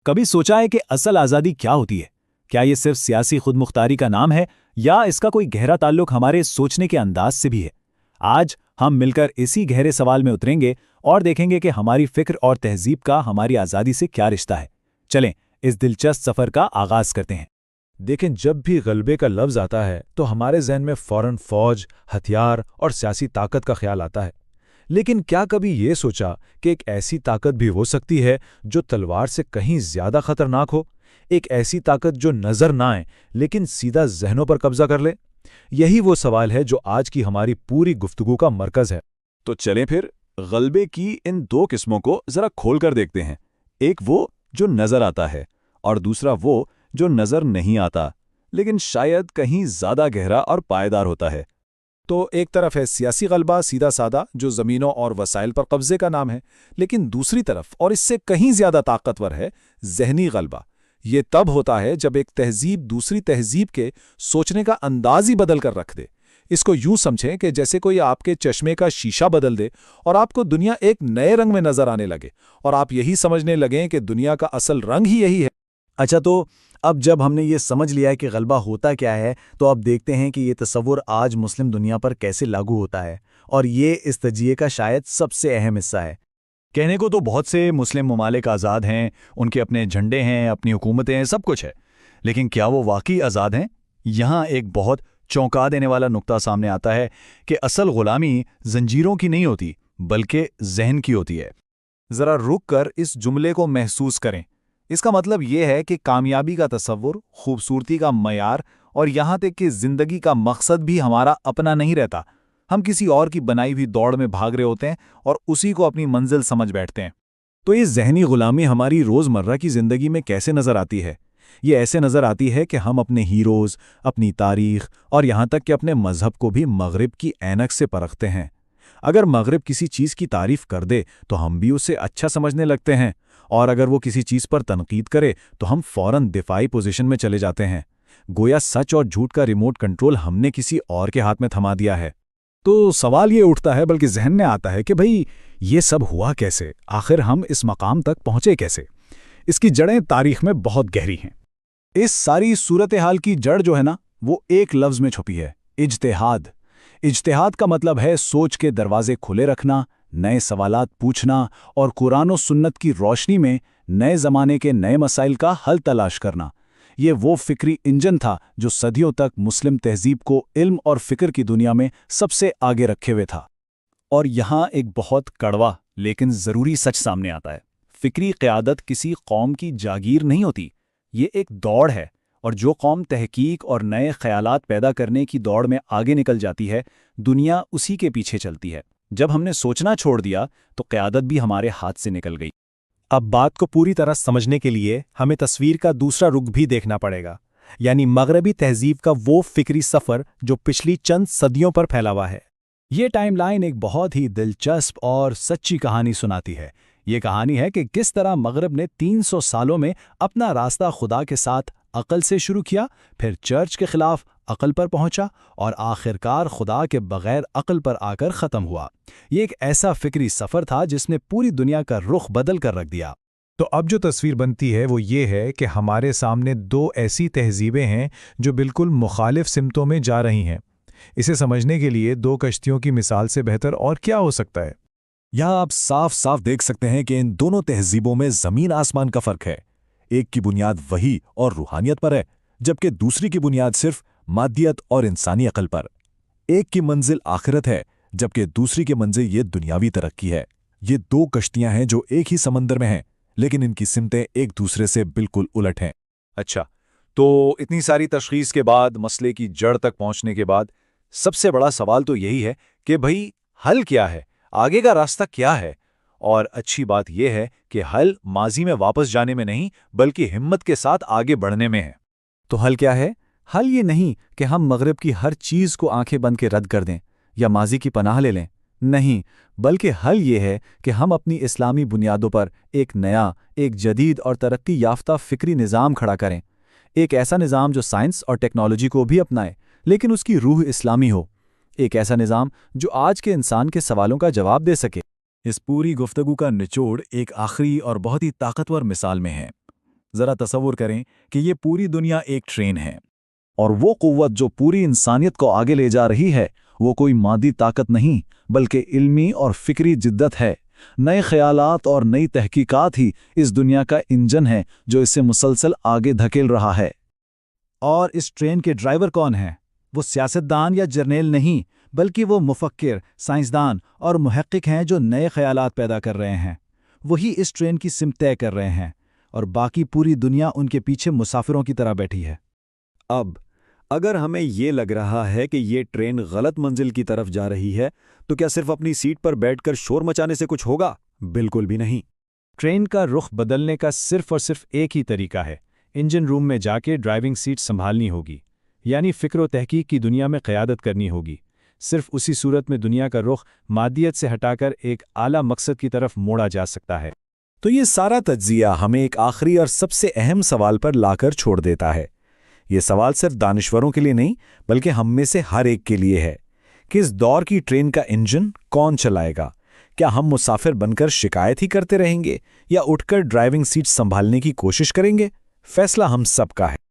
کبھی سوچا ہے کہ اصل آزادی کیا ہوتی ہے؟ کیا یہ صرف سیاسی خود مختاری کا نام ہے یا اس کا کوئی گہرا تعلق ہمارے سوچنے کے انداز سے بھی ہے؟ آج ہم مل کر اسی گہرے سوال میں اتریں گے اور دیکھیں گے کہ ہماری فکر اور تہذیب کا ہماری آزادی سے کیا رشتہ ہے۔ چلیں اس دلچسپ سفر کا آغاز کرتے ہیں۔ دیکھیں، جب بھی غلبے کا لفظ آتا ہے تو ہمارے ذہن میں فوراً فوج، ہتھیار اور سیاسی طاقت کا خیال آتا ہے۔ لیکن کیا کبھی یہ سوچا کہ ایک ایسی طاقت بھی ہو سکتی ہے جو تلوار سے کہیں زیادہ خطرناک ہو؟ ایک ایسی طاقت جو نظر نہ آئے لیکن سیدھا ذہنوں پر قبضہ کر لے؟ یہی وہ سوال ہے جو آج کی ہماری پوری گفتگو کا مرکز ہے۔ تو چلیں پھر غلبے کی ان دو قسموں کو ذرا کھول کر دیکھتے ہیں۔ ایک وہ جو نظر آتا ہے اور دوسرا وہ جو نظر نہیں آتا لیکن شاید کہیں زیادہ گہرا اور پائیدار ہوتا ہے۔ تو ایک طرف ہے سیاسی غلبہ سیدھا سادہ جو زمینوں اور وسائل پر قبضے کا نام ہے، لیکن دوسری طرف اور اس سے کہیں زیادہ طاقتور ہے ذہنی غلبہ۔ یہ تب ہوتا ہے جب ایک تہذیب دوسری تہذیب کے سوچنے کا انداز ہی بدل کر رکھ دے۔ اس کو یوں سمجھیں کہ جیسے کوئی آپ کے چشمے کا شیشہ بدل دے اور آپ کو دنیا ایک نئے رنگ میں نظر آنے لگے اور آپ یہی سمجھنے لگیں کہ دنیا کا اصل رنگ ہی یہی ہے۔ اچھا، تو اب جب ہم نے یہ سمجھ لیا ہے کہ غلبہ ہوتا کیا ہے تو اب دیکھتے ہیں کہ یہ تصور آج مسلم دنیا پر کیسے لاگو ہوتا ہے، اور یہ اس تجزیے کا شاید سب سے اہم حصہ ہے۔ کہنے کو تو بہت سے مسلم ممالک آزاد ہیں، ان کے اپنے جھنڈے ہیں، اپنی حکومتیں ہیں، سب کچھ ہے، لیکن کیا وہ واقعی آزاد ہیں؟ یہاں ایک بہت چونکا دینے والا نقطہ سامنے آتا ہے کہ اصل غلامی زنجیروں کی نہیں ہوتی بلکہ ذہن کی ہوتی ہے۔ ذرا رک کر اس جملے کو محسوس کریں۔ اس کا مطلب یہ ہے کہ کامیابی کا تصور، خوبصورتی کا معیار اور یہاں تک کہ زندگی کا مقصد بھی ہمارا اپنا نہیں رہتا۔ ہم کسی اور کی بنائی ہوئی دوڑ میں بھاگ رہے ہوتے ہیں اور اسی کو اپنی منزل سمجھ بیٹھتے ہیں۔ تو یہ ذہنی غلامی ہماری روزمرہ کی زندگی میں کیسے نظر آتی ہے؟ یہ ایسے نظر آتی ہے کہ ہم اپنے ہیروز، اپنی تاریخ اور یہاں تک کہ اپنے مذہب کو بھی مغرب کی عینک سے پرکھتے ہیں۔ اگر مغرب کسی چیز کی تعریف کر دے تو ہم بھی اسے اچھا سمجھنے لگتے ہیں، اور اگر وہ کسی چیز پر تنقید کرے تو ہم فوراً دفاعی پوزیشن میں چلے جاتے ہیں، گویا سچ اور جھوٹ کا ریموٹ کنٹرول ہم نے کسی اور کے ہاتھ میں تھما دیا ہے۔ تو سوال یہ اٹھتا ہے، بلکہ ذہن میں آتا ہے کہ بھئی یہ سب ہوا کیسے؟ آخر ہم اس مقام تک پہنچے کیسے؟ اس کی جڑیں تاریخ میں بہت گہری ہیں۔ اس ساری صورتحال کی جڑ جو ہے نا، وہ ایک لفظ میں چھپی ہے: اجتہاد۔ اجتہاد کا مطلب ہے سوچ کے دروازے کھلے رکھنا، نئے سوالات پوچھنا اور قرآن و سنت کی روشنی میں نئے زمانے کے نئے مسائل کا حل تلاش کرنا۔ یہ وہ فکری انجن تھا جو صدیوں تک مسلم تہذیب کو علم اور فکر کی دنیا میں سب سے آگے رکھے ہوئے تھا۔ اور یہاں ایک بہت کڑوا لیکن ضروری سچ سامنے آتا ہے۔ فکری قیادت کسی قوم کی جاگیر نہیں ہوتی، یہ ایک دوڑ ہے، اور جو قوم تحقیق اور نئے خیالات پیدا کرنے کی دوڑ میں آگے نکل جاتی ہے، دنیا اسی کے پیچھے چلتی ہے۔ جب ہم نے سوچنا چھوڑ دیا تو قیادت بھی ہمارے ہاتھ سے نکل گئی۔ اب بات کو پوری طرح سمجھنے کے لیے ہمیں تصویر کا دوسرا رخ بھی دیکھنا پڑے گا، یعنی مغربی تہذیب کا وہ فکری سفر جو پچھلی چند صدیوں پر پھیلا ہوا ہے۔ یہ ٹائم لائن ایک بہت ہی دلچسپ اور سچی کہانی سناتی ہے۔ یہ کہانی ہے کہ کس طرح مغرب نے 300 سالوں میں اپنا راستہ خدا کے ساتھ عقل سے شروع کیا، پھر چرچ کے خلاف عقل پر پہنچا اور آخرکار خدا کے بغیر عقل پر آ کر ختم ہوا۔ یہ ایک ایسا فکری سفر تھا جس نے پوری دنیا کا رخ بدل کر رکھ دیا۔ تو اب جو تصویر بنتی ہے وہ یہ ہے کہ ہمارے سامنے دو ایسی تہذیبیں ہیں جو بالکل مخالف سمتوں میں جا رہی ہیں۔ اسے سمجھنے کے لیے دو کشتیوں کی مثال سے بہتر اور کیا ہو سکتا ہے؟ یہاں آپ صاف صاف دیکھ سکتے ہیں کہ ان دونوں تہذیبوں میں زمین آسمان کا فرق ہے۔ ایک کی بنیاد وحی اور روحانیت پر ہے، جبکہ دوسری کی بنیاد صرف مادیت اور انسانی عقل پر۔ ایک کی منزل آخرت ہے، جبکہ دوسری کی منزل یہ دنیاوی ترقی ہے۔ یہ دو کشتیاں ہیں جو ایک ہی سمندر میں ہیں، لیکن ان کی سمتیں ایک دوسرے سے بالکل الٹ ہیں۔ اچھا، تو اتنی ساری تشخیص کے بعد، مسئلے کی جڑ تک پہنچنے کے بعد، سب سے بڑا سوال تو یہی ہے کہ بھئی حل کیا ہے؟ آگے کا راستہ کیا ہے؟ اور اچھی بات یہ ہے کہ حل ماضی میں واپس جانے میں نہیں بلکہ ہمت کے ساتھ آگے بڑھنے میں ہے۔ تو حل کیا ہے؟ حل یہ نہیں کہ ہم مغرب کی ہر چیز کو آنکھیں بند کے رد کر دیں یا ماضی کی پناہ لے لیں، نہیں، بلکہ حل یہ ہے کہ ہم اپنی اسلامی بنیادوں پر ایک نیا، ایک جدید اور ترقی یافتہ فکری نظام کھڑا کریں۔ ایک ایسا نظام جو سائنس اور ٹیکنالوجی کو بھی اپنائے لیکن اس کی روح اسلامی ہو۔ ایک ایسا نظام جو آج کے انسان کے سوالوں کا جواب دے سکے۔ اس پوری گفتگو کا نچوڑ ایک آخری اور بہت ہی طاقتور مثال میں ہے۔ ذرا تصور کریں کہ یہ پوری دنیا ایک ٹرین ہے، اور وہ قوت جو پوری انسانیت کو آگے لے جا رہی ہے وہ کوئی مادی طاقت نہیں بلکہ علمی اور فکری جدت ہے۔ نئے خیالات اور نئی تحقیقات ہی اس دنیا کا انجن ہے جو اسے مسلسل آگے دھکیل رہا ہے۔ اور اس ٹرین کے ڈرائیور کون ہیں؟ وہ سیاستدان یا جرنیل نہیں، بلکہ وہ مفکر، سائنسدان اور محقق ہیں جو نئے خیالات پیدا کر رہے ہیں۔ وہی اس ٹرین کی سمت طے کر رہے ہیں، اور باقی پوری دنیا ان کے پیچھے مسافروں کی طرح بیٹھی ہے۔ اب اگر ہمیں یہ لگ رہا ہے کہ یہ ٹرین غلط منزل کی طرف جا رہی ہے تو کیا صرف اپنی سیٹ پر بیٹھ کر شور مچانے سے کچھ ہوگا؟ بالکل بھی نہیں۔ ٹرین کا رخ بدلنے کا صرف اور صرف ایک ہی طریقہ ہے، انجن روم میں جا کے ڈرائیونگ سیٹ سنبھالنی ہوگی، یعنی فکر و تحقیق کی دنیا میں قیادت کرنی ہوگی۔ صرف اسی صورت میں دنیا کا رخ مادیت سے ہٹا کر ایک اعلیٰ مقصد کی طرف موڑا جا سکتا ہے۔ تو یہ سارا تجزیہ ہمیں ایک آخری اور سب سے اہم سوال پر لا کر چھوڑ دیتا ہے۔ یہ سوال صرف دانشوروں کے لیے نہیں بلکہ ہم میں سے ہر ایک کے لیے ہے کہ اس دور کی ٹرین کا انجن کون چلائے گا؟ کیا ہم مسافر بن کر شکایت ہی کرتے رہیں گے یا اٹھ کر ڈرائیونگ سیٹ سنبھالنے کی کوشش کریں گے؟ فیصلہ ہم سب کا ہے۔